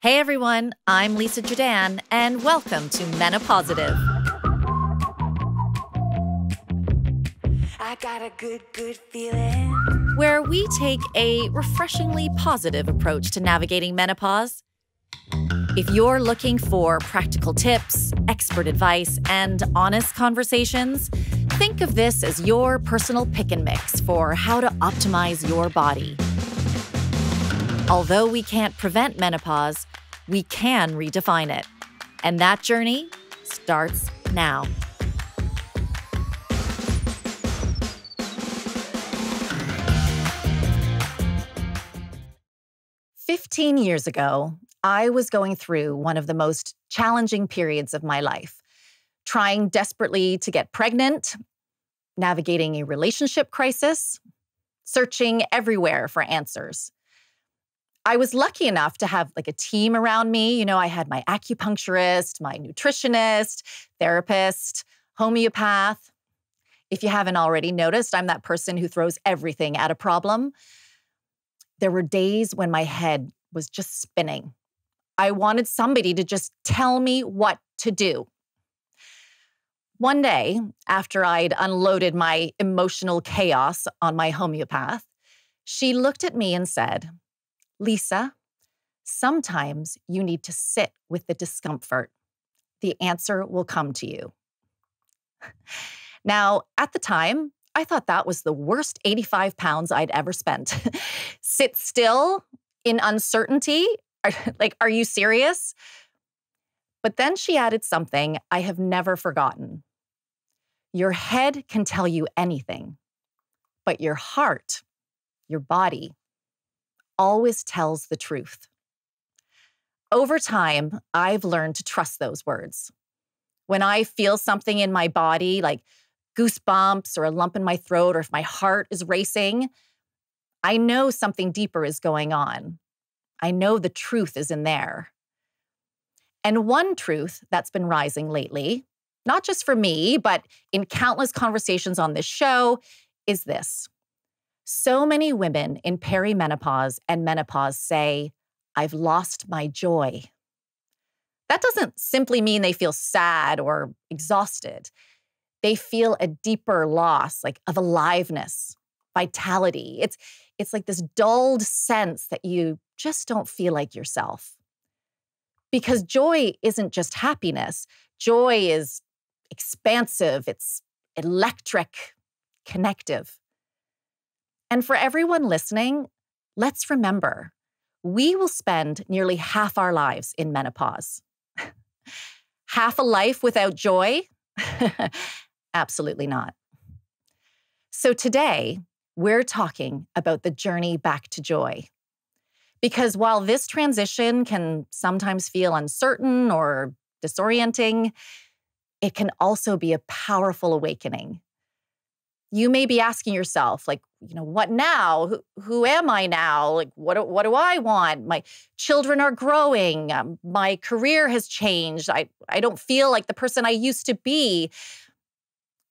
Hey everyone, I'm Lisa Jordan, and welcome to MenoPositive. I got a good feeling. Where we take a refreshingly positive approach to navigating menopause. If you're looking for practical tips, expert advice, and honest conversations, think of this as your personal pick and mix for how to optimize your body. Although we can't prevent menopause, we can redefine it. And that journey starts now. "15 years ago, I was going through one of the most challenging periods of my life, trying desperately to get pregnant, navigating a relationship crisis, searching everywhere for answers. I was lucky enough to have a team around me. I had my acupuncturist, my nutritionist, therapist, homeopath. If you haven't already noticed, I'm that person who throws everything at a problem. There were days when my head was just spinning. I wanted somebody to just tell me what to do. One day, after I'd unloaded my emotional chaos on my homeopath, she looked at me and said, "Lisa, sometimes you need to sit with the discomfort. The answer will come to you." Now, at the time, I thought that was the worst 85 pounds I'd ever spent. Sit still in uncertainty? Are you serious? But then she added something I have never forgotten. Your head can tell you anything, but your heart, your body, always tells the truth. Over time, I've learned to trust those words. When I feel something in my body, like goosebumps or a lump in my throat, or if my heart is racing, I know something deeper is going on. I know the truth is in there. And one truth that's been rising lately, not just for me, but in countless conversations on this show, is this. So many women in perimenopause and menopause say, "I've lost my joy." That doesn't simply mean they feel sad or exhausted. They feel a deeper loss, of aliveness, vitality. It's like this dulled sense that you just don't feel like yourself. Because joy isn't just happiness. Joy is expansive, it's electric, connective. And for everyone listening, let's remember, we will spend nearly half our lives in menopause. Half a life without joy? Absolutely not. So today, we're talking about the journey back to joy. Because while this transition can sometimes feel uncertain or disorienting, it can also be a powerful awakening. You may be asking yourself, what now? Who am I now? What do I want? My children are growing. My career has changed. I don't feel like the person I used to be.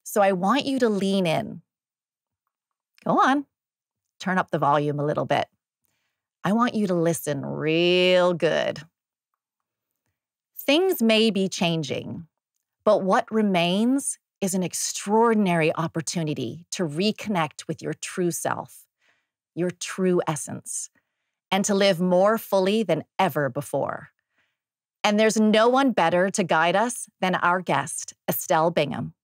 So I want you to lean in. Go on. Turn up the volume a little bit. I want you to listen real good. Things may be changing, but what remains is an extraordinary opportunity to reconnect with your true self, your true essence, and to live more fully than ever before. And there's no one better to guide us than our guest, Estelle Bingham.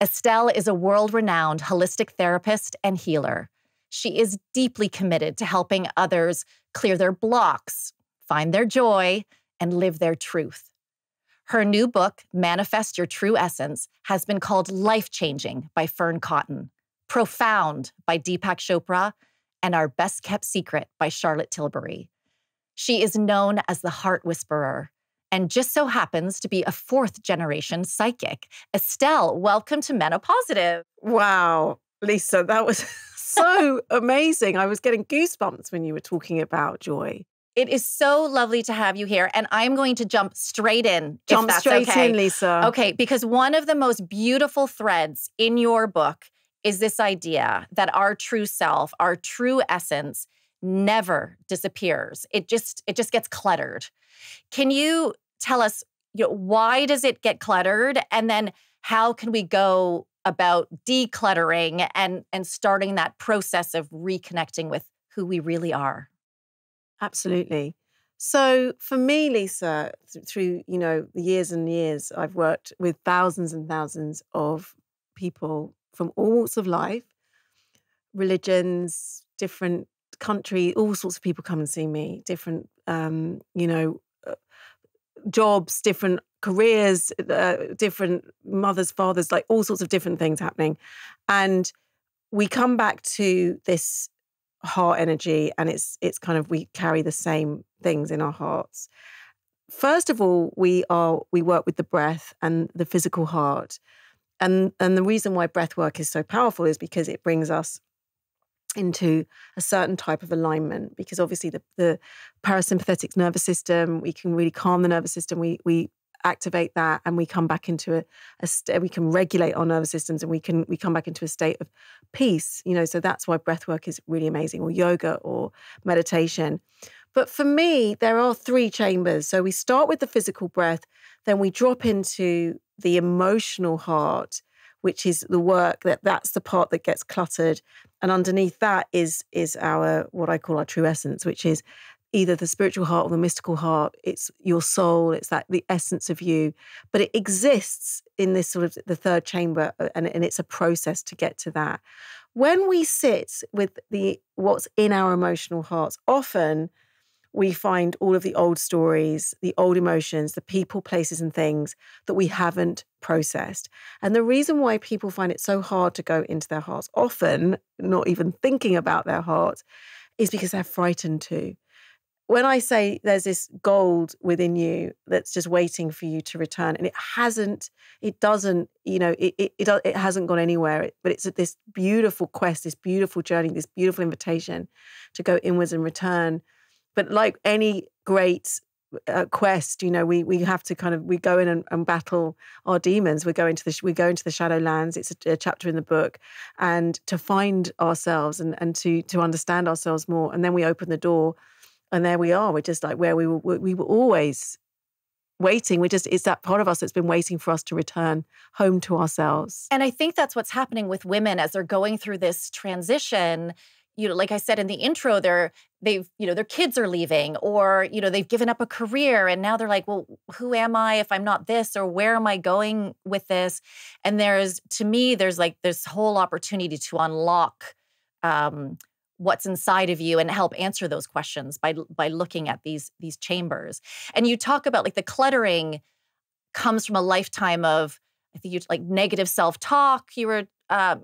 Estelle is a world-renowned holistic therapist and healer. She is deeply committed to helping others clear their blocks, find their joy, and live their truth. Her new book, Manifest Your True Essence, has been called life-changing by Fern Cotton, profound by Deepak Chopra, and our best-kept secret by Charlotte Tilbury. She is known as the Heart Whisperer and just so happens to be a fourth-generation psychic. Estelle, welcome to MenoPositive. Wow, Lisa, that was so amazing. I was getting goosebumps when you were talking about joy. It is so lovely to have you here, and I'm going to jump straight in. Jump straight in, Lisa. Okay, because one of the most beautiful threads in your book is this idea that our true self, our true essence, never disappears. It just gets cluttered. Can you tell us, why does it get cluttered? And then how can we go about decluttering and starting that process of reconnecting with who we really are? Absolutely. So for me, Lisa, through, the years and years, I've worked with thousands and thousands of people from all walks of life, religions, different country, all sorts of people come and see me, different, jobs, different careers, different mothers, fathers, like all sorts of different things happening. And we come back to this heart energy, and it's kind of, we carry the same things in our hearts. First of all, we work with the breath and the physical heart. And the reason why breath work is so powerful is because it brings us into a certain type of alignment, because obviously the parasympathetic nervous system, we can really calm the nervous system. We activate that, and we come back into we can regulate our nervous systems, and we come back into a state of peace. So that's why breath work is really amazing, or yoga or meditation. But for me, there are 3 chambers. So we start with the physical breath, then we drop into the emotional heart, which is the work that's the part that gets cluttered. And underneath that is our, what I call our true essence, which is either the spiritual heart or the mystical heart. It's your soul. It's the essence of you. But it exists in this sort of the 3rd chamber, and it's a process to get to that. When we sit with what's in our emotional hearts, often we find all of the old stories, the old emotions, the people, places, and things that we haven't processed. And the reason why people find it so hard to go into their hearts, often not even thinking about their hearts, is because they're frightened to. When I say there's this gold within you that's just waiting for you to return, and it hasn't gone anywhere, but it's this beautiful quest, this beautiful journey, this beautiful invitation to go inwards and return. But like any great quest, we have to we go in and battle our demons. We go into the Shadowlands. It's a chapter in the book, and to find ourselves and to understand ourselves more. And then we open the door, and there we are. We're just like where we were always waiting. It's that part of us that's been waiting for us to return home to ourselves. And I think that's what's happening with women as they're going through this transition. Like I said in the intro, their kids are leaving, or, they've given up a career, and now they're like, well, who am I if I'm not this, or where am I going with this? And there's like this whole opportunity to unlock what's inside of you and help answer those questions by looking at these chambers. And you talk about like the cluttering comes from a lifetime of, I think, like negative self-talk. You were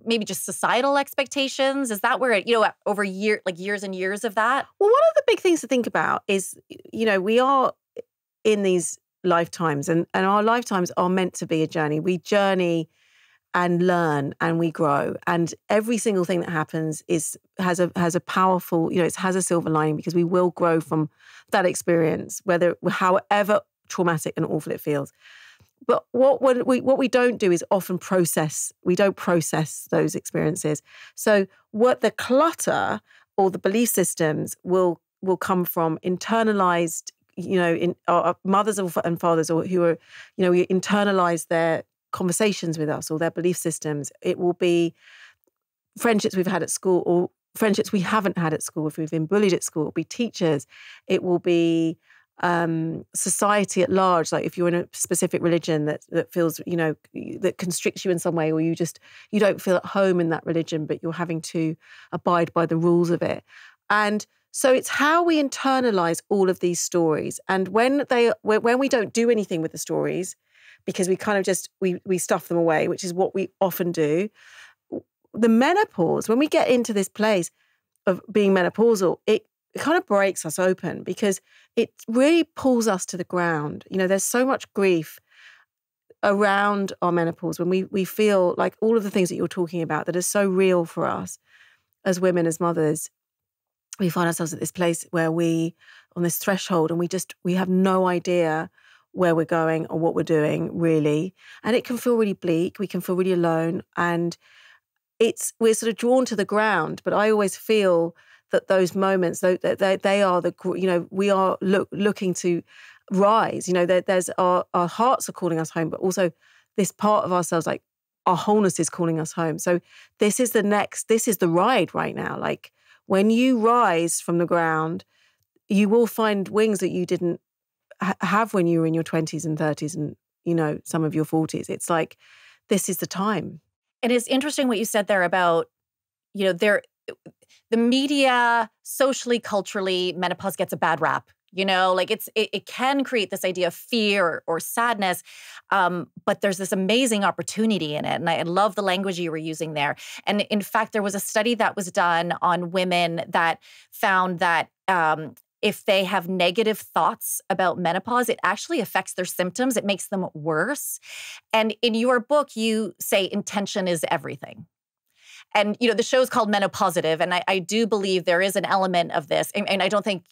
maybe just societal expectations. Is that where it, over years and years of that? Well, one of the big things to think about is, we are in these lifetimes, and our lifetimes are meant to be a journey. We journey and learn, and we grow, and every single thing that happens has a powerful, it has a silver lining, because we will grow from that experience, however traumatic and awful it feels. But what we don't do is often process. We don't process those experiences. So what the clutter or the belief systems will come from internalized, in our mothers and fathers, or who are, we internalize their conversations with us or their belief systems. It will be friendships we've had at school, or friendships we haven't had at school. If we've been bullied at school, it'll be teachers. It will be society at large, like if you're in a specific religion that feels, that constricts you in some way, or you don't feel at home in that religion, but you're having to abide by the rules of it. And so it's how we internalize all of these stories. And when we don't do anything with the stories, because we kind of just, we stuff them away, which is what we often do. The menopause, when we get into this place of being menopausal, it kind of breaks us open, because it really pulls us to the ground. There's so much grief around our menopause when we feel like all of the things that you're talking about that are so real for us as women, as mothers. We find ourselves at this place where on this threshold, and we have no idea where we're going or what we're doing, really. And it can feel really bleak. We can feel really alone, and we're sort of drawn to the ground. But I always feel that those moments, they are we are looking to rise. There's our hearts are calling us home, but also this part of ourselves, like our wholeness is calling us home. So this is the ride right now. Like when you rise from the ground, you will find wings that you didn't have when you were in your 20s and 30s and, some of your 40s. It's like, this is the time. And it's interesting what you said there about, the media, socially, culturally, menopause gets a bad rap. Like it can create this idea of fear or sadness, but there's this amazing opportunity in it. And I love the language you were using there. And in fact, there was a study that was done on women that found that if they have negative thoughts about menopause, it actually affects their symptoms. It makes them worse. And in your book, you say intention is everything. And, the show is called MenoPositive. And I do believe there is an element of this. And I don't think,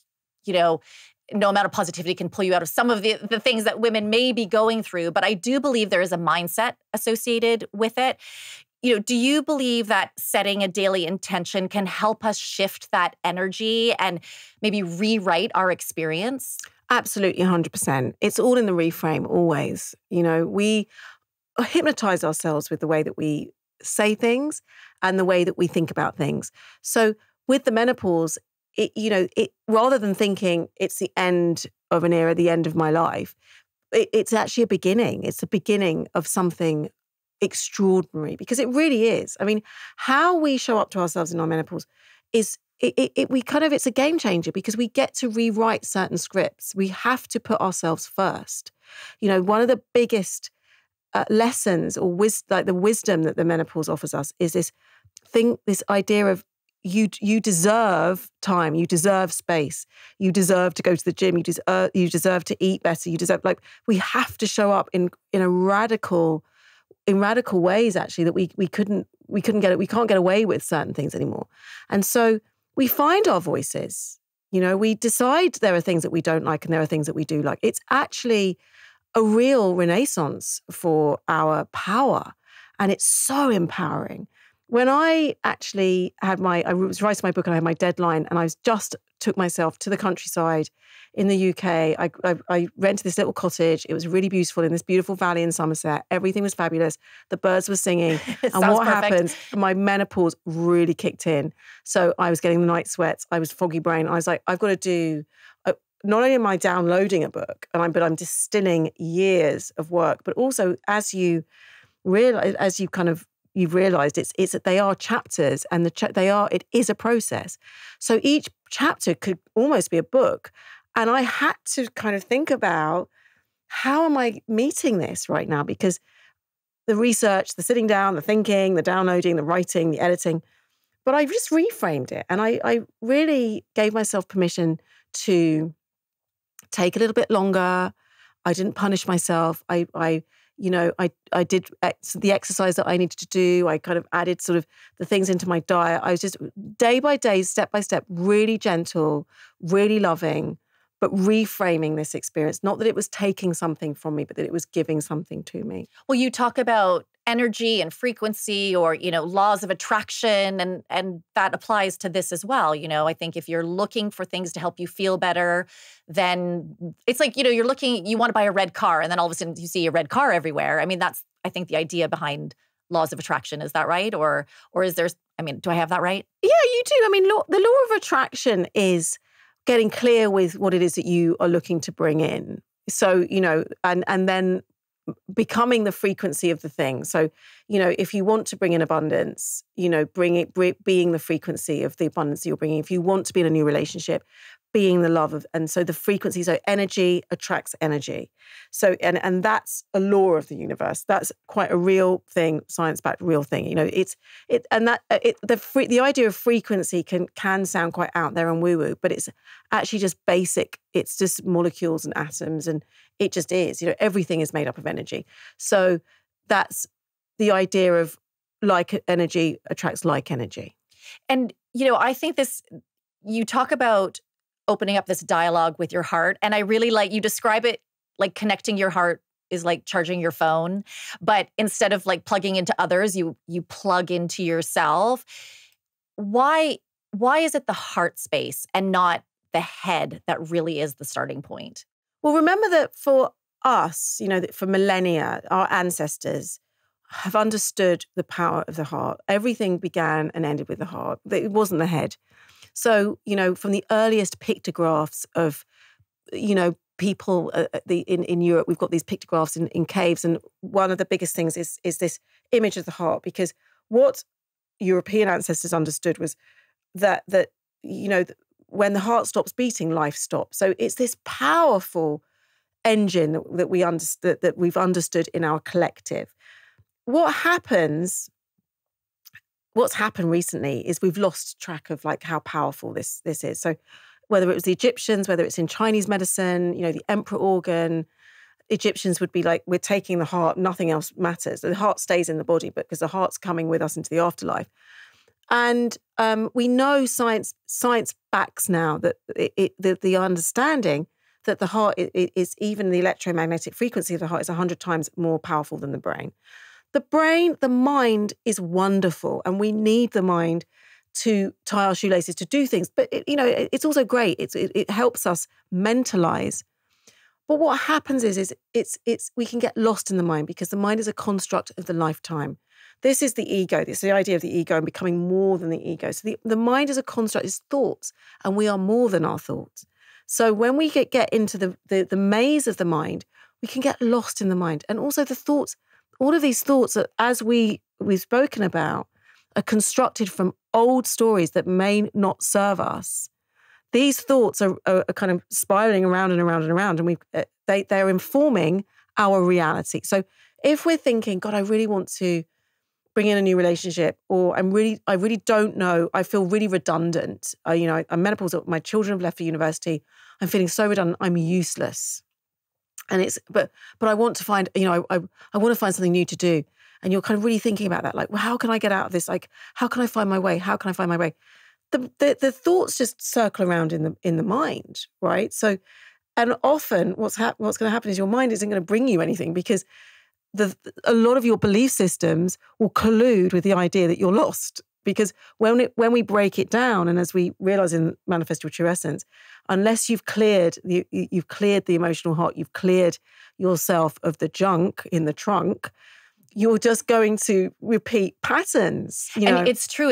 no amount of positivity can pull you out of some of the things that women may be going through. But I do believe there is a mindset associated with it. Do you believe that setting a daily intention can help us shift that energy and maybe rewrite our experience? Absolutely, 100%. It's all in the reframe, always. We hypnotize ourselves with the way that we say things and the way that we think about things. So with the menopause, it rather than thinking it's the end of an era, the end of my life, it's actually a beginning. It's the beginning of something extraordinary, because it really is. I mean, how we show up to ourselves in our menopause is it's a game changer, because we get to rewrite certain scripts. We have to put ourselves first. One of the biggest lessons or the wisdom that the menopause offers us is this idea of you deserve time, you deserve space, you deserve to go to the gym, you deserve to eat better, we have to show up in radical ways, actually, that we can't get away with certain things anymore. And so we find our voices. We decide there are things that we don't like and there are things that we do like. It's actually a real renaissance for our power, and it's so empowering. When I actually I was writing my book and I had my deadline, and I just took myself to the countryside in the UK. I rented this little cottage. It was really beautiful in this beautiful valley in Somerset. Everything was fabulous. The birds were singing. And what happened, my menopause really kicked in. So I was getting the night sweats. I was foggy brain. I was like, I've got to do, not only am I downloading a book, but I'm distilling years of work, but also as you realize, you've realized it's that they are chapters, and it is a process. So each chapter could almost be a book. And I had to kind of think about, how am I meeting this right now? Because the research, the sitting down, the thinking, the downloading, the writing, the editing, but I just reframed it. And I really gave myself permission to take a little bit longer. I didn't punish myself. I did the exercise that I needed to do. I kind of added sort of the things into my diet. I was just day by day, step by step, really gentle, really loving, but reframing this experience. Not that it was taking something from me, but that it was giving something to me. Well, you talk about energy and frequency, or, laws of attraction, and that applies to this as well. I think if you're looking for things to help you feel better, then it's like, you want to buy a red car, and then all of a sudden you see a red car everywhere. I mean, that's, I think, the idea behind laws of attraction. Is that right? Or is there, do I have that right? Yeah, you do. The law of attraction is getting clear with what it is that you are looking to bring in. So, and then becoming the frequency of the thing. So, if you want to bring in abundance, being the frequency of the abundance you're bringing. If you want to be in a new relationship, being the love of, and so the frequency, so energy attracts energy. So, and that's a law of the universe. That's quite a real thing, science-backed real thing. The idea of frequency can sound quite out there and woo-woo, but it's actually just basic. It's just molecules and atoms, and it just is. Everything is made up of energy. So that's the idea of like energy attracts like energy. And, I think you talk about opening up this dialogue with your heart. And I really you describe it like connecting your heart is like charging your phone. But instead of like plugging into others, you plug into yourself. Why why is it the heart space and not the head that really is the starting point? Well, remember that for us, that for millennia, our ancestors have understood the power of the heart. Everything began and ended with the heart. It wasn't the head. So, from the earliest pictographs of, people in Europe, we've got these pictographs in caves. And one of the biggest things is this image of the heart, because what European ancestors understood was that when the heart stops beating, life stops. So it's this powerful engine that we've understood in our collective. What's happened recently is we've lost track of how powerful this is. So whether it was the Egyptians, whether it's in Chinese medicine, the emperor organ, Egyptians would be like, we're taking the heart, nothing else matters. The heart stays in the body, but because the heart's coming with us into the afterlife. And we know science backs now that the understanding that the heart is, even the electromagnetic frequency of the heart is 100 times more powerful than the brain. The mind is wonderful, and we need the mind to tie our shoelaces, to do things. But it's also great. It helps us mentalize. But what happens is we can get lost in the mind, because the mind is a construct of the lifetime. This is the ego. This is the idea of the ego and becoming more than the ego. So the mind is a construct, it's thoughts, and we are more than our thoughts. So when we get into the maze of the mind, we can get lost in the mind. And also the thoughts, all of these thoughts that, as we've spoken about, are constructed from old stories that may not serve us. These thoughts are kind of spiraling around and around and around, and they're informing our reality. So if we're thinking, God, I really want to bring in a new relationship, or I really don't know, I feel really redundant. I'm menopausal, my children have left for university, I'm feeling so redundant, I'm useless. And but I want to find, I want to find something new to do. And you're kind of really thinking about that, like, well, how can I get out of this? Like, how can I find my way? How can I find my way? The thoughts just circle around in the mind, right? So, and often what's going to happen is your mind isn't going to bring you anything, because a lot of your belief systems will collude with the idea that you're lost. Because when we break it down, and as we realize in Manifest Your True Essence, unless you've cleared the emotional heart, you've cleared yourself of the junk in the trunk, you're just going to repeat patterns. And it's true.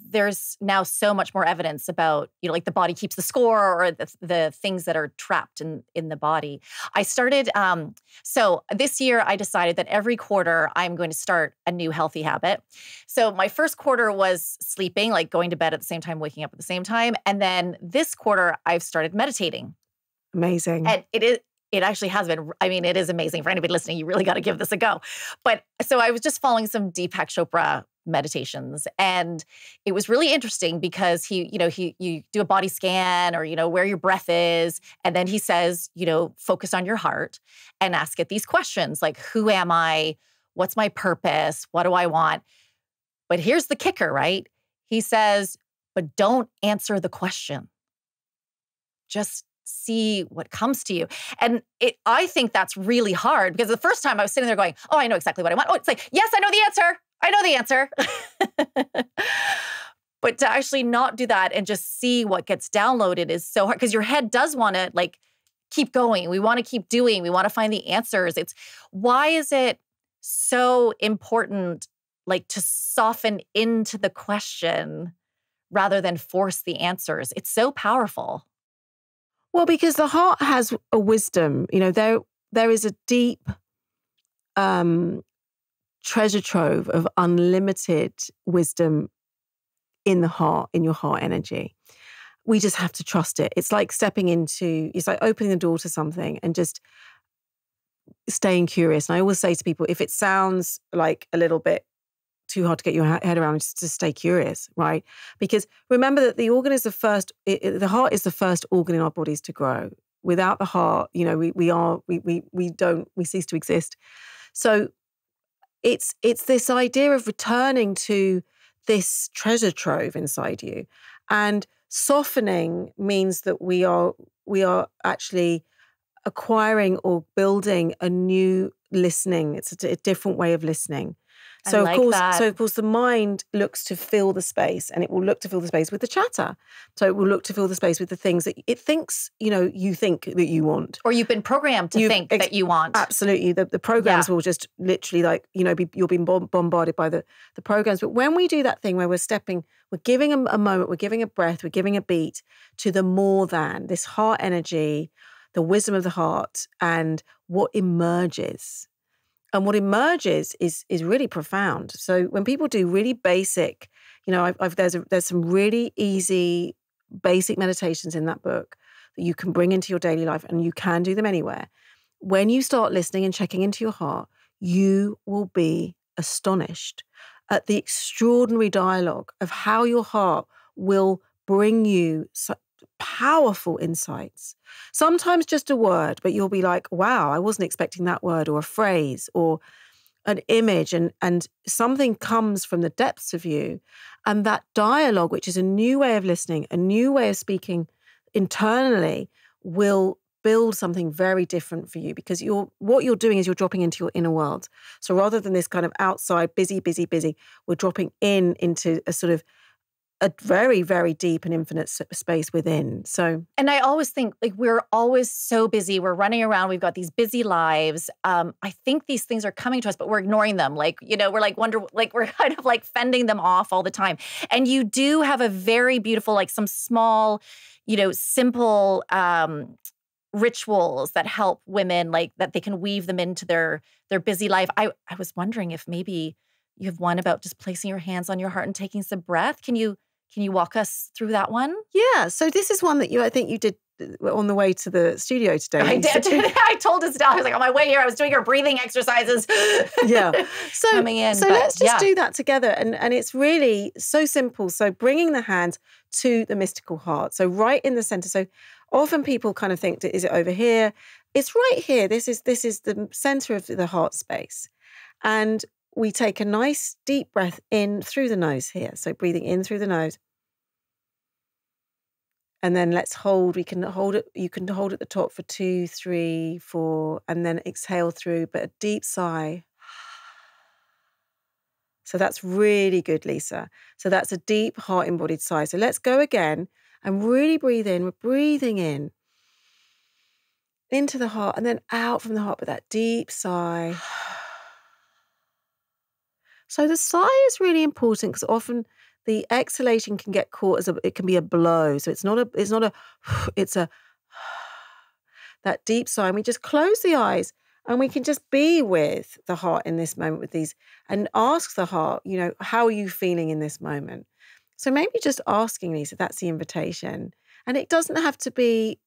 There's now so much more evidence about, like the body keeps the score, or the things that are trapped in the body. I started, so this year I decided that every quarter I'm going to start a new healthy habit. So my first quarter was sleeping, like going to bed at the same time, waking up at the same time. And then this quarter I've started meditating. Amazing. And it actually has been, it is amazing. For anybody listening, you really got to give this a go. But so I was just following some Deepak Chopra meditations, and it was really interesting because you do a body scan, or, where your breath is. And then he says, focus on your heart and ask it these questions like, who am I? What's my purpose? What do I want? But here's the kicker, right? He says, but don't answer the question. Just see what comes to you. And I think that's really hard, because the first time I was sitting there going, oh, I know exactly what I want. Oh, it's like, yes, I know the answer. I know the answer. But to actually not do that and just see what gets downloaded is so hard, because your head does want to keep going. We want to keep doing. We want to find the answers. Why is it so important, to soften into the question rather than force the answers? It's so powerful. Well, because the heart has a wisdom. There is a deep treasure trove of unlimited wisdom in the heart, in your heart energy. We just have to trust it. It's like it's like opening the door to something and just staying curious. And I always say to people, if it sounds like a little bit too hard to get your head around, just to stay curious, right? Because remember that the heart is the first organ in our bodies to grow. Without the heart, we cease to exist. So it's this idea of returning to this treasure trove inside you, and softening means that we are actually acquiring or building a new listening. It's a different way of listening. So like that. So of course, the mind looks to fill the space, and it will look to fill the space with the chatter. So it will look to fill the space with the things that it thinks, you think that you want. Or you've been programmed to think that you want. Absolutely. The programs will just literally you're being bombarded by the programs. But when we do that thing where we're giving a moment, we're giving a breath, we're giving a beat to the more than, this heart energy, the wisdom of the heart, and what emerges. And what emerges is really profound. So when people do really basic, there's some really easy basic meditations in that book that you can bring into your daily life, and you can do them anywhere. When you start listening and checking into your heart, you will be astonished at the extraordinary dialogue of how your heart will bring you powerful insights. Sometimes just a word, but you'll be like, wow, I wasn't expecting that word, or a phrase, or an image, and something comes from the depths of you. And that dialogue, which is a new way of listening, a new way of speaking internally, will build something very different for you, because what you're doing is you're dropping into your inner world. So rather than this kind of outside busy, we're dropping into a sort of a very, very deep and infinite space within. So, and I always think, like, we're always so busy. We're running around. We've got these busy lives. I think these things are coming to us, but we're ignoring them. Like, we're we're kind of like fending them off all the time. And you do have a very beautiful, like some small, simple rituals that help women, like that they can weave them into their busy life. I was wondering if maybe you have one about just placing your hands on your heart and taking some breath. Can you walk us through that one? Yeah. So this is one that I think you did on the way to the studio today. I did. I told Estelle, I was like, on my way here, I was doing her breathing exercises. Yeah. So coming in. So let's just do that together. And it's really so simple. So bringing the hands to the mystical heart. So right in the center. So often people kind of think, is it over here? It's right here. This is the center of the heart space. And we take a nice deep breath in through the nose here. So breathing in through the nose. And then let's hold. We can hold it. You can hold at the top for 2, 3, 4, and then exhale through, but a deep sigh. So that's really good, Lisa. So that's a deep heart embodied sigh. So let's go again and really breathe in. We're breathing in into the heart and then out from the heart with that deep sigh. So the sigh is really important, because often the exhalation can get caught it can be a blow. So it's a that deep sigh. And we just close the eyes and we can just be with the heart in this moment, with these, and ask the heart, how are you feeling in this moment? So maybe just asking, Lisa, that's the invitation. And it doesn't have to be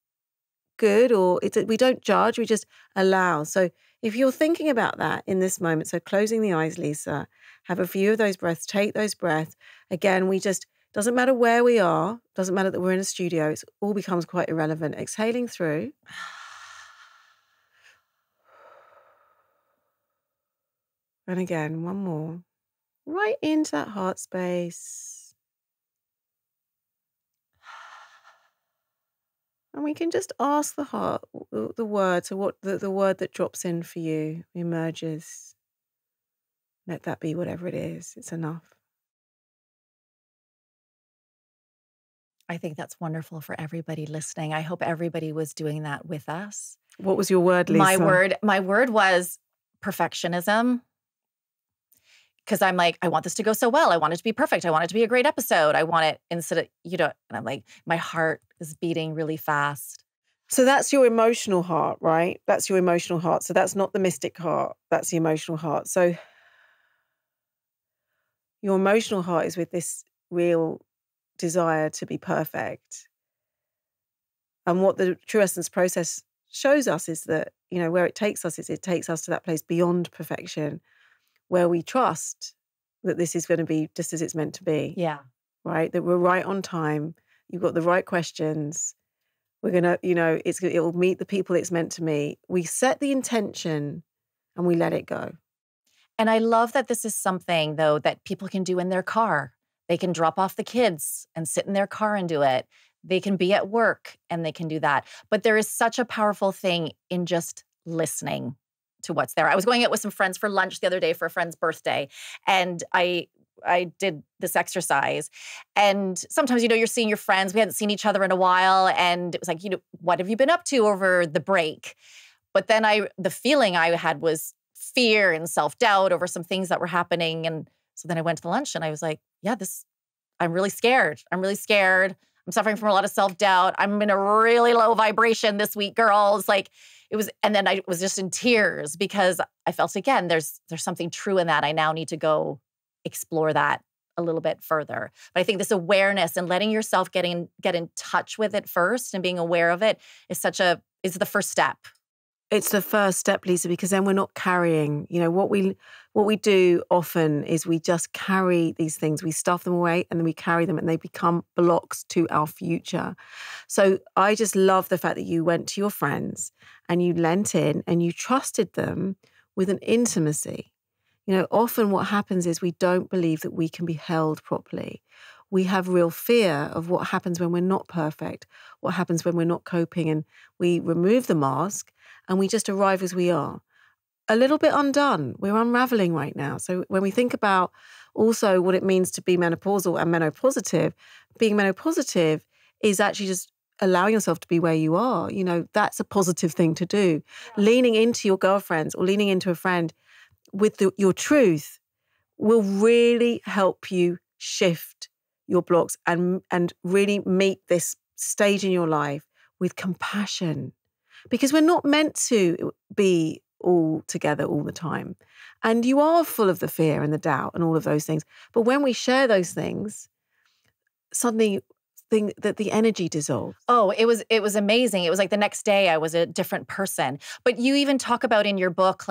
good, or we don't judge, we just allow. So if you're thinking about that in this moment, so closing the eyes, Lisa, have a few of those breaths, take those breaths. Again, doesn't matter where we are, doesn't matter that we're in a studio, it all becomes quite irrelevant. Exhaling through. And again, one more. Right into that heart space. And we can just ask the heart the word. So what the word that drops in for you emerges. Let that be whatever it is. It's enough. I think that's wonderful for everybody listening. I hope everybody was doing that with us. What was your word, Lisa? My word was perfectionism. Because I'm like, I want this to go so well. I want it to be perfect. I want it to be a great episode. I want it instead of, and I'm like, my heart is beating really fast. So that's your emotional heart, right? That's your emotional heart. So that's not the mystic heart. That's the emotional heart. So your emotional heart is with this real desire to be perfect. And what the True Essence process shows us is that, where it takes us is it takes us to that place beyond perfection, where we trust that this is going to be just as it's meant to be. Yeah. Right? That we're right on time. You've got the right questions. We're going to, it will meet the people it's meant to meet. We set the intention and we let it go. And I love that this is something, though, that people can do in their car. They can drop off the kids and sit in their car and do it. They can be at work and they can do that. But there is such a powerful thing in just listening to what's there. I was going out with some friends for lunch the other day for a friend's birthday, and I did this exercise. And sometimes, you're seeing your friends. We hadn't seen each other in a while. And it was like, what have you been up to over the break? But then the feeling I had was fear and self-doubt over some things that were happening. And so then I went to the lunch and I was like, yeah, I'm really scared. I'm really scared. I'm suffering from a lot of self-doubt. I'm in a really low vibration this week, girls. And then I was just in tears because I felt, again, there's something true in that. I now need to go explore that a little bit further. But I think this awareness and letting yourself get in touch with it first and being aware of it is the first step. It's the first step, Lisa, because then we're not carrying. What we do often is we just carry these things. We stuff them away and then we carry them and they become blocks to our future. So I just love the fact that you went to your friends and you lent in and you trusted them with an intimacy. Often what happens is we don't believe that we can be held properly. We have real fear of what happens when we're not perfect, what happens when we're not coping, and we remove the mask and we just arrive as we are. A little bit undone. We're unraveling right now. So when we think about also what it means to be menopausal and menopositive, being menopositive is actually just allowing yourself to be where you are. That's a positive thing to do. Yeah. Leaning into your girlfriends or leaning into a friend with your truth will really help you shift your blocks and really meet this stage in your life with compassion, because we're not meant to be all together all the time. And you are full of the fear and the doubt and all of those things. But when we share those things, suddenly that the energy dissolves. Oh, it was amazing. It was like the next day I was a different person. But you even talk about in your book,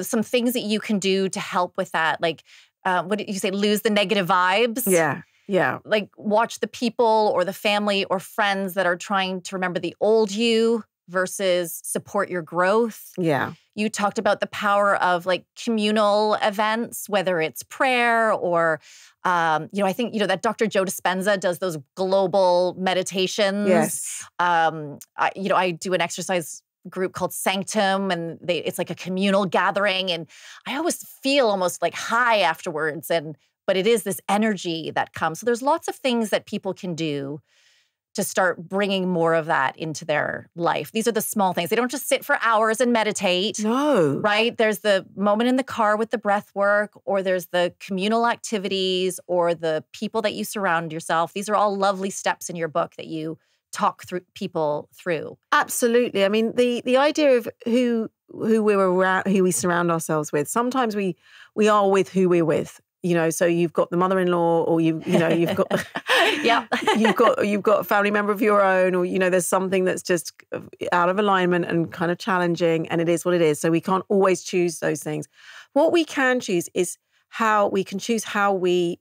some things that you can do to help with that. What did you say? Lose the negative vibes? Yeah. Yeah. Watch the people or the family or friends that are trying to remember the old you versus support your growth. Yeah. You talked about the power of communal events, whether it's prayer or, I think, that Dr. Joe Dispenza does those global meditations. Yes. I do an exercise group called Sanctum, and it's like a communal gathering, and I always feel almost high afterwards, but it is this energy that comes. So there's lots of things that people can do to start bringing more of that into their life. These are the small things. They don't just sit for hours and meditate. No. Right? There's the moment in the car with the breath work, or there's the communal activities, or the people that you surround yourself. These are all lovely steps in your book that you talk through people through. Absolutely. I mean, the idea of who we're around, who we surround ourselves with. Sometimes we are with who we're with. So you've got the mother-in-law, or you've got yeah, you've got a family member of your own, or there's something that's just out of alignment and kind of challenging, and it is what it is. So we can't always choose those things. What we can choose is how we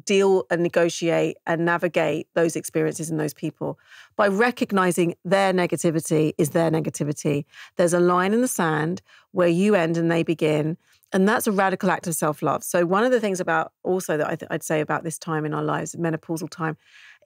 deal and negotiate and navigate those experiences and those people by recognizing their negativity is their negativity. There's a line in the sand where you end and they begin. And that's a radical act of self-love. So one of the things about also that I'd say about this time in our lives, menopausal time,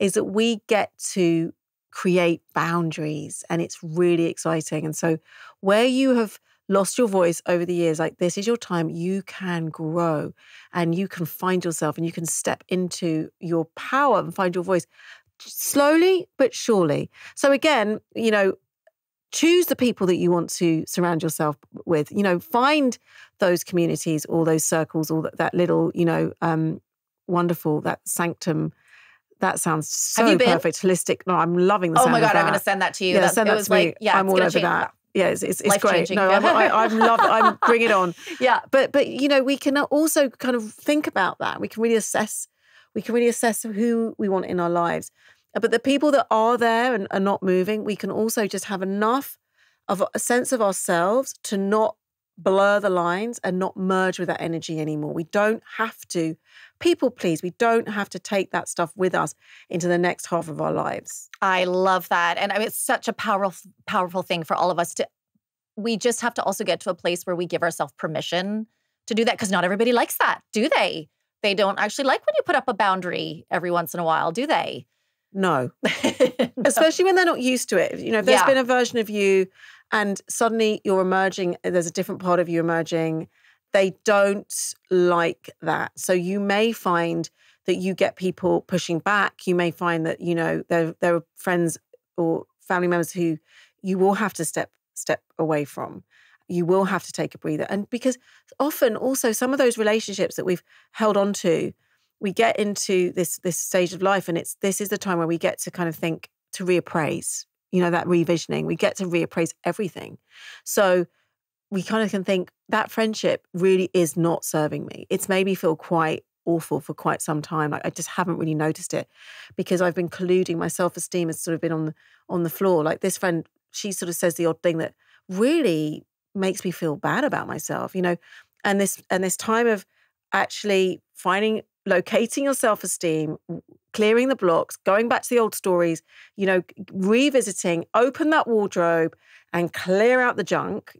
is that we get to create boundaries, and it's really exciting. And so where you have lost your voice over the years, this is your time, you can grow and you can find yourself and you can step into your power and find your voice slowly but surely. So again, choose the people that you want to surround yourself with. Find those communities, all those circles, all that little, wonderful, that sanctum. That sounds so perfect, holistic. No, I'm loving the sound of that. Oh my God, I'm going to send that to you. Yeah, send that to me. I'm all over that. Yeah, it's great. No, I'm bring it on. Yeah. But we can also kind of think about that. We can really assess who we want in our lives. But the people that are there and are not moving, we can also just have enough of a sense of ourselves to not blur the lines and not merge with that energy anymore. We don't have to people please. We don't have to take that stuff with us into the next half of our lives. I love that. And I mean, it's such a powerful thing for all of us we just have to also get to a place where we give ourselves permission to do that, because not everybody likes that, do they? They don't actually like when you put up a boundary every once in a while, do they? No. Especially when they're not used to it. If there's been a version of you and suddenly you're emerging, there's a different part of you emerging. They don't like that. So you may find that you get people pushing back. You may find that, there are friends or family members who you will have to step away from. You will have to take a breather. And because often also some of those relationships that we've held on to, we get into this stage of life, and this is the time where we get to kind of think, to reappraise, that revisioning. We get to reappraise everything. So we kind of can think that friendship really is not serving me. It's made me feel quite awful for quite some time. Like I just haven't really noticed it because I've been colluding. My self-esteem has sort of been on the floor. Like this friend, she sort of says the odd thing that really makes me feel bad about myself, and this time of actually locating your self-esteem, clearing the blocks, going back to the old stories, revisiting, open that wardrobe and clear out the junk,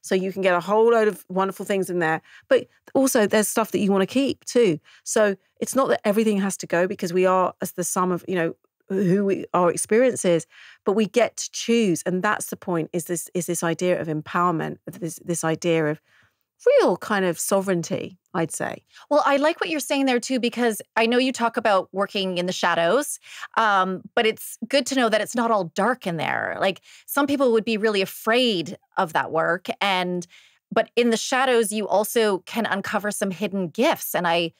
so you can get a whole load of wonderful things in there. But also there's stuff that you want to keep too. So it's not that everything has to go, because we are as the sum of, our experiences, but we get to choose. And that's the point, is this idea of empowerment, this idea of real kind of sovereignty, I'd say. Well, I like what you're saying there too, because I know you talk about working in the shadows, but it's good to know that it's not all dark in there. Like some people would be really afraid of that work, but in the shadows, you also can uncover some hidden gifts. And I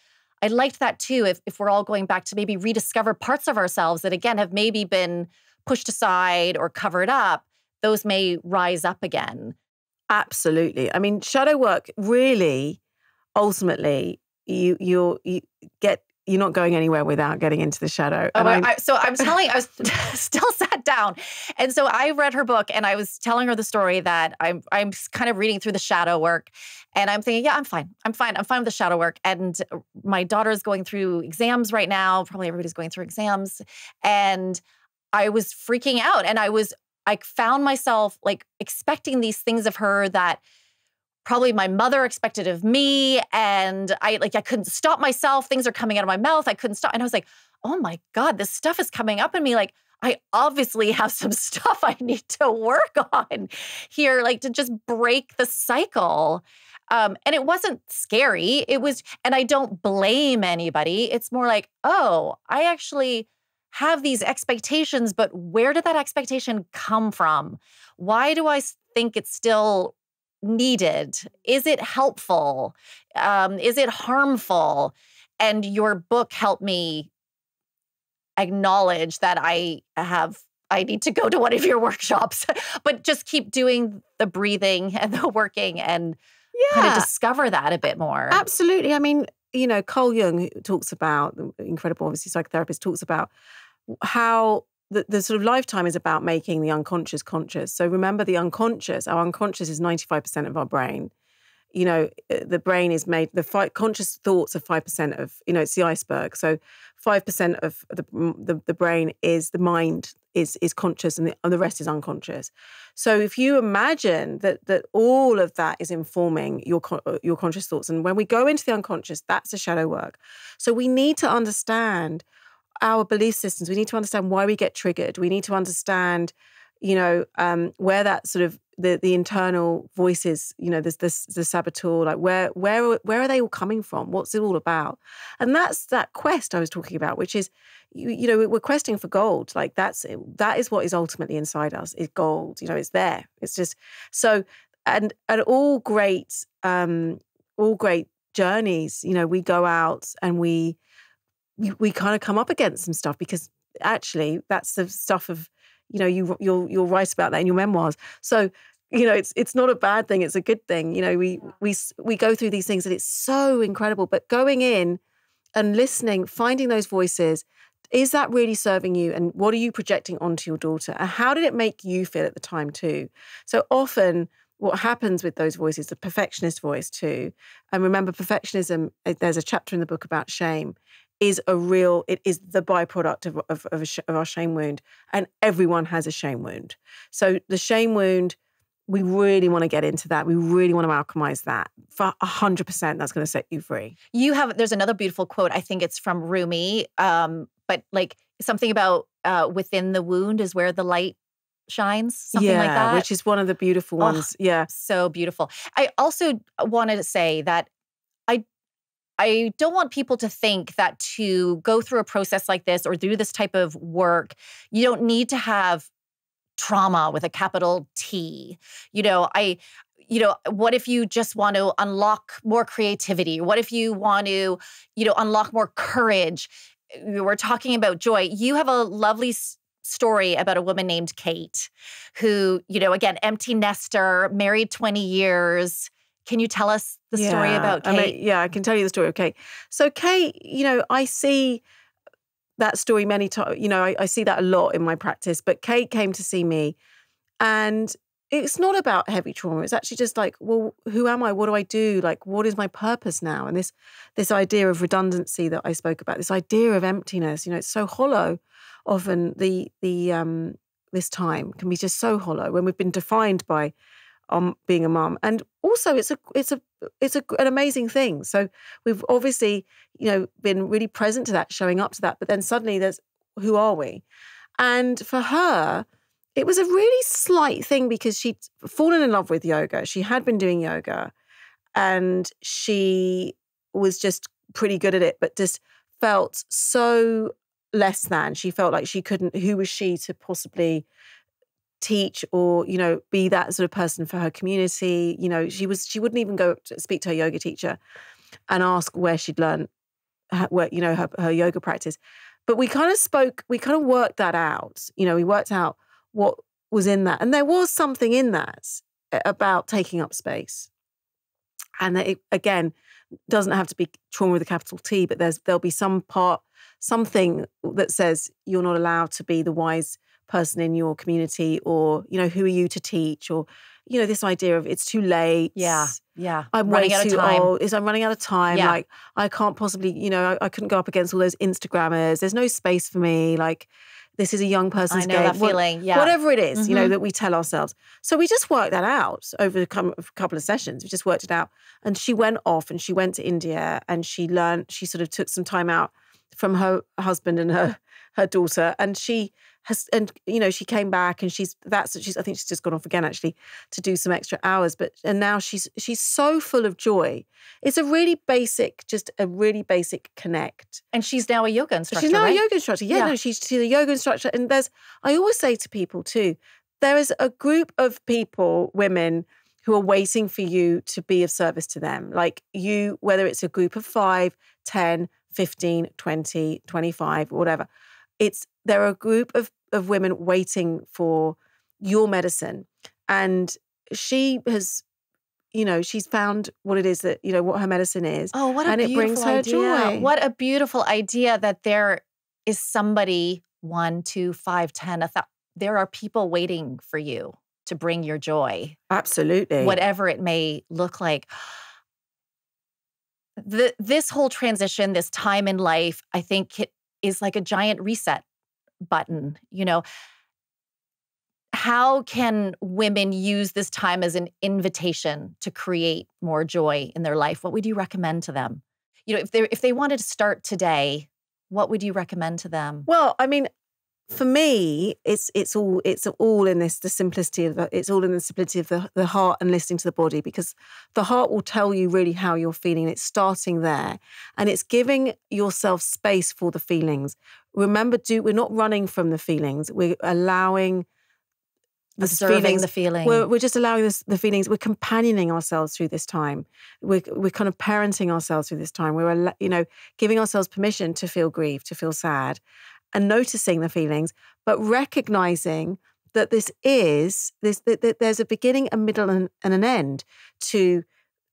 liked that too. If we're all going back to maybe rediscover parts of ourselves that again have maybe been pushed aside or covered up, those may rise up again. Absolutely. I mean, shadow work really, ultimately, you're not going anywhere without getting into the shadow. So I'm telling, I was still sat down. And so I read her book and I was telling her the story that I'm kind of reading through the shadow work, and I'm thinking, yeah, I'm fine with the shadow work. And my daughter's going through exams right now. Probably everybody's going through exams. And I was freaking out, and I found myself like expecting these things of her that probably my mother expected of me. And I couldn't stop myself. Things are coming out of my mouth. I couldn't stop. And I was like, oh my God, this stuff is coming up in me. Like, I obviously have some stuff I need to work on here, like to just break the cycle. And it wasn't scary. It was, and I don't blame anybody. It's more like, oh, I actually have these expectations, but where did that expectation come from? Why do I think it's still needed? Is it helpful? Is it harmful? And your book helped me acknowledge that I need to go to one of your workshops, but just keep doing the breathing and the working and kind of discover that a bit more. Absolutely. I mean, Carl Jung, who talks about, the incredible, obviously, psychotherapist, talks about how the sort of lifetime is about making the unconscious conscious. So remember, our unconscious is 95% of our brain. The brain is made, conscious thoughts are 5% of, it's the iceberg. So 5% of the brain is, the mind is conscious, and the rest is unconscious. So if you imagine that all of that is informing your conscious thoughts, and when we go into the unconscious, that's the shadow work. So we need to understand our belief systems. We need to understand why we get triggered. We need to understand, where that sort of the internal voices, there's the saboteur, like where are they all coming from? What's it all about? And that's that quest I was talking about, which is, we're questing for gold. Like that is what is ultimately inside us, is gold. It's there. It's just so, and all great journeys. We go out and we kind of come up against some stuff, because actually that's the stuff of, you'll write about that in your memoirs. So, it's not a bad thing. It's a good thing. We go through these things and it's so incredible, but going in and listening, finding those voices, is that really serving you? And what are you projecting onto your daughter? And how did it make you feel at the time too? So often what happens with those voices, the perfectionist voice too, and remember, perfectionism, there's a chapter in the book about shame, it is the byproduct of our shame wound. And everyone has a shame wound. So the shame wound, we really want to get into that. We really want to alchemize that. For 100%, that's going to set you free. There's another beautiful quote. I think it's from Rumi, but like something about within the wound is where the light shines, something like that. which is one of the beautiful ones. Yeah. So beautiful. I also wanted to say that I don't want people to think that to go through a process like this or do this type of work, you don't need to have trauma with a capital T. What if you just want to unlock more creativity? What if you want to, unlock more courage? We're talking about joy. You have a lovely story about a woman named Kate who, again, empty nester, married 20 years. Can you tell us the story about Kate? I can tell you the story of Kate. So Kate, I see that story many times. I see that a lot in my practice. But Kate came to see me, and it's not about heavy trauma. It's actually just like, well, who am I? What do I do? Like, what is my purpose now? And this idea of redundancy that I spoke about, this idea of emptiness, it's so hollow. Often this time can be just so hollow when we've been defined by being a mum. And also it's an amazing thing. So we've obviously, been really present to that, showing up to that. But then suddenly there's, who are we? And for her, it was a really slight thing because she'd fallen in love with yoga. She had been doing yoga and she was just pretty good at it, but just felt so less than. She felt like she couldn't, who was she to possibly teach or, be that sort of person for her community. She wouldn't even go to speak to her yoga teacher and ask where she'd learned her yoga practice. But we kind of worked that out. We worked out what was in that. And there was something in that about taking up space. And that it, again, doesn't have to be trauma with a capital T, but there'll be something that says you're not allowed to be the wise person in your community, or, who are you to teach, or, this idea of it's too late. Yeah. I'm running out of time. old. I'm running out of time. Yeah. Like, I can't possibly, I couldn't go up against all those Instagrammers. There's no space for me. Like, this is a young person's game. I know that feeling. Yeah. Whatever it is, that we tell ourselves. So we just worked that out over a couple of sessions. We just worked it out. And she went off and she went to India and she sort of took some time out from her husband and her daughter. And she came back and I think she's just gone off again actually to do some extra hours. And now she's so full of joy. It's a really basic connect. And she's now a yoga instructor. She's now right? a yoga instructor. Yeah, no, she's a yoga instructor. And I always say to people too, there is a group of people, women, who are waiting for you to be of service to them. Like you, whether it's a group of 5, 10, 15, 20, 25, whatever. There are a group of women waiting for your medicine. And she has, she's found what it is that, what her medicine is. Oh, what a and beautiful it brings her idea. joy. What a beautiful idea that there is somebody, 1, 2, 5, 10, there are people waiting for you to bring your joy. Absolutely. Whatever it may look like. This whole transition, this time in life, I think it is like a giant reset button. How can women use this time as an invitation to create more joy in their life? What would you recommend to them? If they wanted to start today, what would you recommend to them? Well, I mean, for me, it's all in the simplicity of the heart and listening to the body, because the heart will tell you really how you're feeling. It's starting there, and it's giving yourself space for the feelings. Remember, we're not running from the feelings. We're allowing Observing the feeling. We're just allowing the feelings. We're companioning ourselves through this time. We're kind of parenting ourselves through this time. We're giving ourselves permission to feel grief, to feel sad, and noticing the feelings, but recognizing that there's a beginning, a middle, and an end to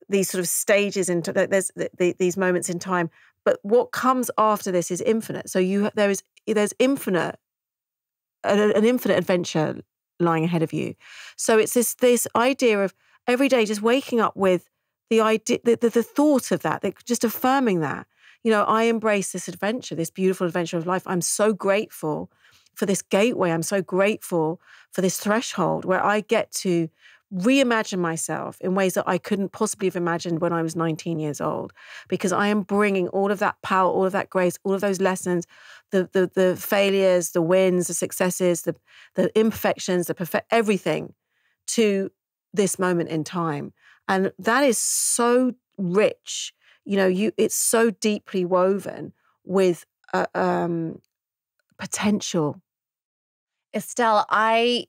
these sort of stages. There's these moments in time, but what comes after this is infinite. So there's an infinite adventure lying ahead of you. So it's this idea of every day just waking up with the idea, the thought of that, just affirming that. I embrace this adventure, this beautiful adventure of life. I'm so grateful for this gateway. I'm so grateful for this threshold where I get to reimagine myself in ways that I couldn't possibly have imagined when I was 19 years old, because I am bringing all of that power, all of that grace, all of those lessons, the failures, the wins, the successes, the imperfections, everything to this moment in time. And that is so rich. It's so deeply woven with potential. Estelle, I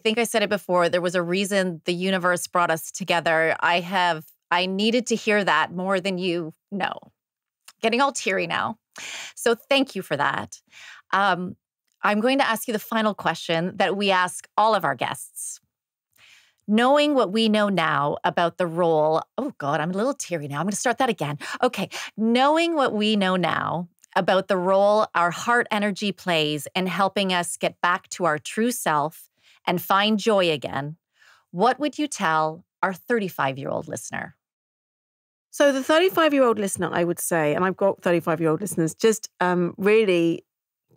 think I said it before. There was a reason the universe brought us together. I needed to hear that more than you know. Getting all teary now. So thank you for that. I'm going to ask you the final question that we ask all of our guests. Knowing what we know now about the role, oh God, I'm a little teary now. I'm going to start that again. Okay. Knowing what we know now about the role our heart energy plays in helping us get back to our true self and find joy again, what would you tell our 35-year-old listener? So the 35-year-old listener, I would say, and I've got 35-year-old listeners, just really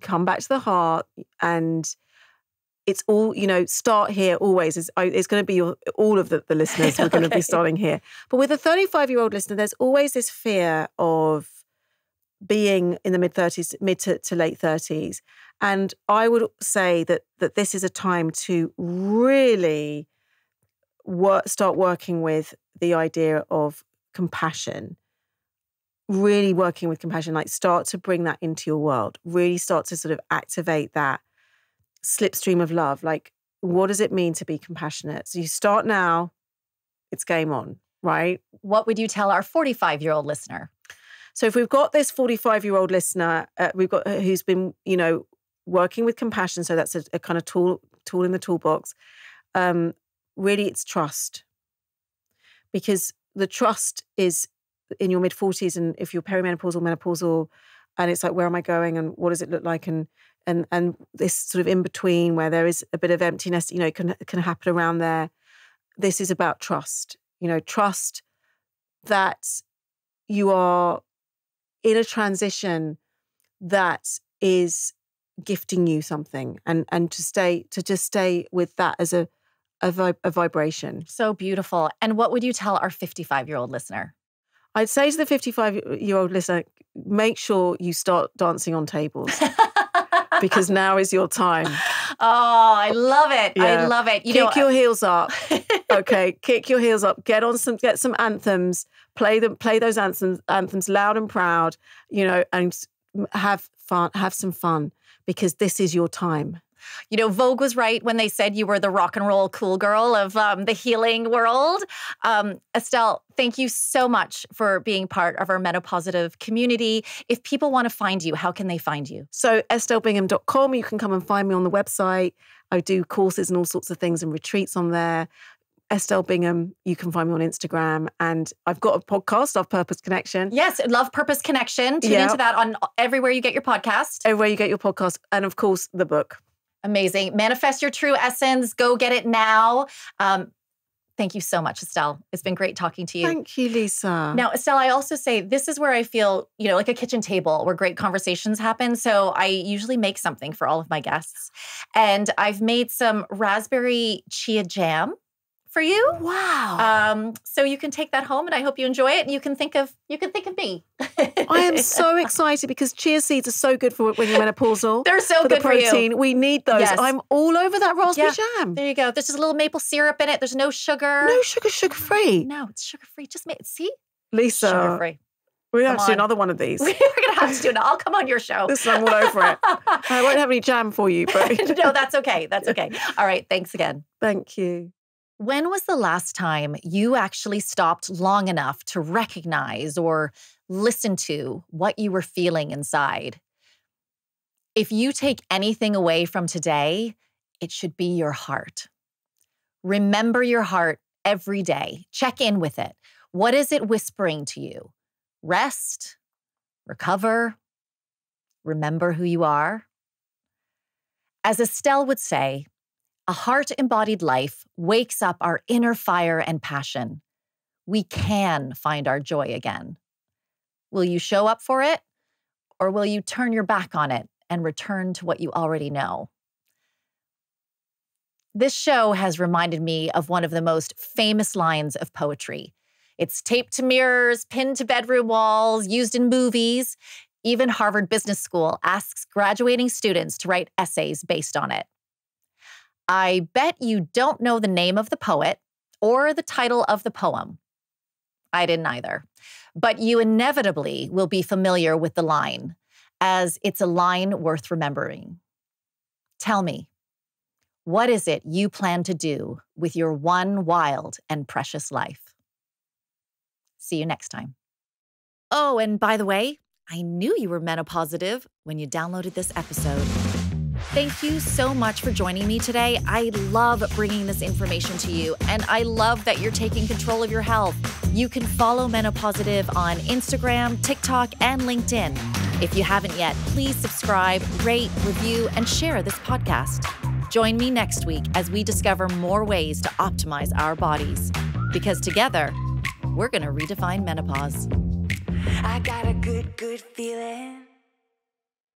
come back to the heart, and it's all, start here always. It's going to be all of the listeners who are going to be starting here. But with a 35-year-old listener, there's always this fear of being in the mid to late 30s. And I would say that this is a time to really start working with the idea of compassion, really working with compassion, like start to bring that into your world, really start to sort of activate that slipstream of love. Like, what does it mean to be compassionate? So you start now, it's game on, right? What would you tell our 45-year-old listener? So if we've got this 45-year-old listener, who's been, working with compassion, so that's a kind of tool in the toolbox. Really, it's trust, because the trust is in your mid-40s, and if you're perimenopausal, menopausal, and it's like, where am I going, and what does it look like, and this sort of in between where there is a bit of emptiness, can happen around there. This is about trust. Trust that you are in a transition that is gifting you something, and to just stay with that as a vibration. So beautiful. And what would you tell our 55-year-old listener? I'd say to the 55-year-old listener, make sure you start dancing on tables because now is your time. Oh, I love it. Yeah. I love it. Kick your heels up. Okay, kick your heels up. Get some anthems. Play those anthems loud and proud. And have fun. Have some fun, because this is your time. Vogue was right when they said you were the rock and roll cool girl of the healing world. Estelle, thank you so much for being part of our MenoPositive community. If people want to find you, how can they find you? So EstelleBingham.com, you can come and find me on the website. I do courses and all sorts of things and retreats on there. Estelle Bingham, you can find me on Instagram. And I've got a podcast, Love Purpose Connection. Yes, Love Purpose Connection. Tune into that on everywhere you get your podcast. Everywhere you get your podcast. And of course, the book. Amazing. Manifest Your True Essence. Go get it now. Thank you so much, Estelle. It's been great talking to you. Thank you, Lisa. Now, Estelle, I also say this is where I feel, like a kitchen table where great conversations happen. So I usually make something for all of my guests. And I've made some raspberry chia jam for you. Wow. So you can take that home, and I hope you enjoy it. And you can think of me. I am so excited because chia seeds are so good for when you're menopausal. They're so for good the protein. for you. We need those. Yes. I'm all over that raspberry jam. There you go. There's just a little maple syrup in it. There's no sugar. No sugar, sugar-free. No, it's sugar-free. Just see? Lisa. Sugar-free. We're going to have to do another one of these. We're going to have to do it. I'll come on your show. Listen, I'm all over it. I won't have any jam for you. But No, that's okay. That's okay. All right. Thanks again. Thank you. When was the last time you actually stopped long enough to recognize or listen to what you were feeling inside? If you take anything away from today, it should be your heart. Remember your heart every day. Check in with it. What is it whispering to you? Rest, recover, remember who you are. As Estelle would say, a heart-embodied life wakes up our inner fire and passion. We can find our joy again. Will you show up for it, or will you turn your back on it and return to what you already know? This show has reminded me of one of the most famous lines of poetry. It's taped to mirrors, pinned to bedroom walls, used in movies. Even Harvard Business School asks graduating students to write essays based on it. I bet you don't know the name of the poet or the title of the poem. I didn't either. But you inevitably will be familiar with the line, as it's a line worth remembering. Tell me, what is it you plan to do with your one wild and precious life? See you next time. Oh, and by the way, I knew you were MenoPositive when you downloaded this episode. Thank you so much for joining me today. I love bringing this information to you, and I love that you're taking control of your health. You can follow MenoPositive on Instagram, TikTok, and LinkedIn. If you haven't yet, please subscribe, rate, review, and share this podcast. Join me next week as we discover more ways to optimize our bodies. Because together, we're going to redefine menopause. I got a good feeling.